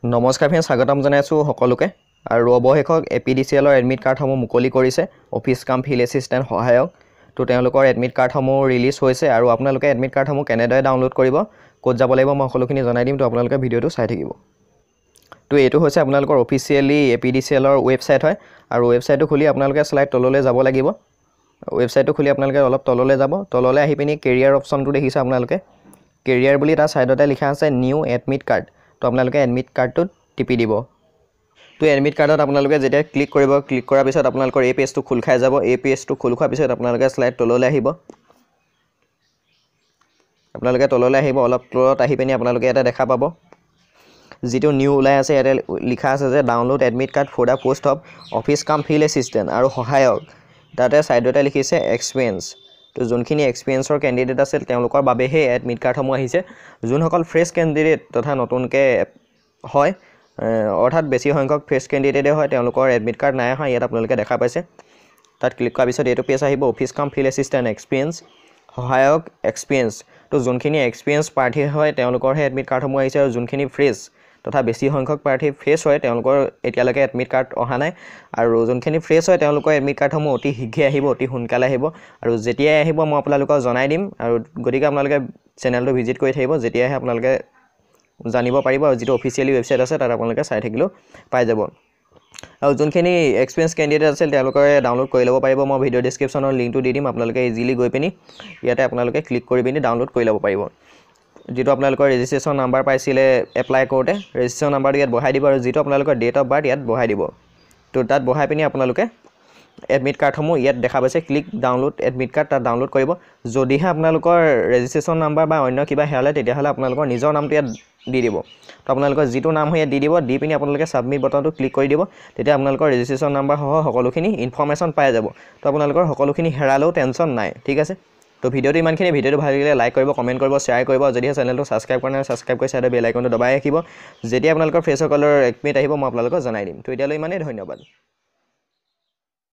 নমস্কাৰ ফ্ৰেণ্ডছ, স্বাগতম জনাইছোঁ সকলোকে। আৰু অৱশেষত APDCL এডমিট কাৰ্ডসমূহ মুকলি কৰিছে অফিচ কাম ফিল্ড এছিষ্টেণ্ট সহায়ক। তো তেওঁলোকৰ এডমিট কাৰ্ডসমূহ ৰিলিজ হৈছে আৰু আপোনালোকে এডমিট কাৰ্ডসমূহ কেনেদৰে ডাউনলোড কৰিব, ক'ত যাব লাগিব মই সকলোখিনি জনাই দিম। তো আপোনালোকে ভিডিঅ'টো চাই থাকিব। তো এইটো হৈছে আপোনালোকৰ অফিচিয়েলি APDCL ৱেবছাইট হয় আৰু ৱেবছাইটটো খুলি আপোনালোকে স্লাইড তললৈ যাব লাগিব। ৱেবছাইটটো খুলি আপোনালোকে অলপ তললৈ যাব। তললৈ আহি পিনি কেৰিয়াৰ অপশ্যনটো দেখিছে আপোনালোকে। কেৰিয়াৰ বুলি তাৰ ছাইডতে লিখা আছে নিউ এডমিট কাৰ্ড। তো আপোনালোকে এডমিট কাৰ্ডটোত টিপি দিব। তো এডমিট কাৰ্ডত আপোনালোকে যেতিয়া ক্লিক কৰিব, ক্লিক কৰাৰ পিছত আপোনালোকৰ এই পেজটো খোল খাই যাব। এই পেজটো খোল খোৱাৰ পিছত আপোনালোকে স্লাইড তললৈ আহিব। আপোনালোকে তললৈ আহিব, অলপ তলত আহি পিনি আপোনালোকে এটা দেখা পাব যিটো নিউ ওলাই আছে। ইয়াতে লিখা আছে যে download admit card for the post of office cum field assistant আৰু সহায়ক। তাতে ছাইডতে লিখিছে এক্সপিৰিয়েঞ্চ। তো যোনখিনি এক্সপিৰিয়েঞ্চৰ কেণ্ডিডেট আছিল তেওঁলোকৰ বাবেহে এডমিট কাৰ্ডসমূহ আহিছে। যোনসকল ফ্ৰেছ কেণ্ডিডেট তথা নতুনকৈ হয়, অৰ্থাৎ বেছি সংখ্যক ফ্ৰেছ কেণ্ডিডেটে হয়, তেওঁলোকৰ এডমিট কাৰ্ড নাই অহা। ইয়াত আপোনালোকে দেখা পাইছে। তাত ক্লিক কৰাৰ পিছত এইটো পেজ আহিব, office cum field assistant experience সহায়ক এক্সপিৰিয়েঞ্চ। তো যোনখিনি এক্সপিৰিয়েঞ্চ প্ৰাৰ্থী হয় তেওঁলোকৰহে এডমিট কাৰ্ডসমূহ আহিছে আৰু যোনখিনি ফ্ৰেছ তথা বেছি সংখ্যক প্ৰাৰ্থী ফ্ৰেছ হয় তেওঁলোকৰ এতিয়ালৈকে এডমিট কাৰ্ড অহা নাই। আৰু যোনখিনি ফ্ৰেছ হয় তেওঁলোকৰ এডমিট কাৰ্ডসমূহ অতি শীঘ্ৰে আহিব, অতি সোনকালে আহিব। আৰু যেতিয়াই আহিব মই আপোনালোকক জনাই দিম। আৰু গতিকে আপোনালোকে চেনেলটো ভিজিট কৰি থাকিব, যেতিয়াই আপোনালোকে জানিব পাৰিব। আৰু যিটো অফিচিয়েলি ৱেবছাইট আছে তাত আপোনালোকে চাই থাকিলেও পাই যাব। আৰু যোনখিনি এক্সপিৰিয়েঞ্চ কেণ্ডিডেট আছিল তেওঁলোকে ডাউনলোড কৰি ল'ব পাৰিব। মই ভিডিঅ' ডেছক্ৰিপশ্যনৰ লিংকটো দি দিম। আপোনালোকে ইজিলি গৈ পিনি ইয়াতে আপোনালোকে ক্লিক কৰি পিনি ডাউনলোড কৰি ল'ব পাৰিব। যিটো আপোনালোকৰ ৰেজিষ্ট্ৰেশ্যন নাম্বাৰ পাইছিলে এপ্লাই কৰোঁতে, ৰেজিষ্ট্ৰেশ্যন নাম্বাৰটো ইয়াত বহাই দিব আৰু যিটো আপোনালোকৰ ডেট অফ বাৰ্থ ইয়াত বহাই দিব। তো তাত বহাই পিনি আপোনালোকে এডমিট কাৰ্ডসমূহ ইয়াত দেখা পাইছে ক্লিক ডাউনলোড এডমিট কাৰ্ড, তাত ডাউনলোড কৰিব। যদিহে আপোনালোকৰ ৰেজিষ্ট্ৰেশ্যন নাম্বাৰ বা অন্য কিবা হেৰালে তেতিয়াহ'লে আপোনালোকৰ নিজৰ নামটো ইয়াত দি দিব। তো আপোনালোকৰ যিটো নাম হয় ইয়াত দি দিব। দি পিনি আপোনালোকে ছাবমিট বটনটো ক্লিক কৰি দিব। তেতিয়া আপোনালোকৰ ৰেজিষ্ট্ৰেশ্যন নাম্বাৰ সহ সকলোখিনি ইনফৰ্মেশ্যন পাই যাব। তো আপোনালোকৰ সকলোখিনি হেৰালেও টেনশ্যন নাই, ঠিক আছে। তো ভিডিঅ'টো ইমানখিনি। ভিডিঅ'টো ভাল লাগিলে লাইক কৰিব, কমেণ্ট কৰিব, শ্বেয়াৰ কৰিব। যদিহে চেনেলটো ছাবস্ক্ৰাইব কৰা নাই ছাবস্ক্ৰাইব কৰি ছাইডৰ বেল আইকনটো দবাই ৰাখিব। যেতিয়া আপোনালোকৰ ফ্ৰেছসকলৰ এডমিট আহিব মই আপোনালোকক জনাই দিম। তো এতিয়ালৈ ইমানেই, ধন্যবাদ।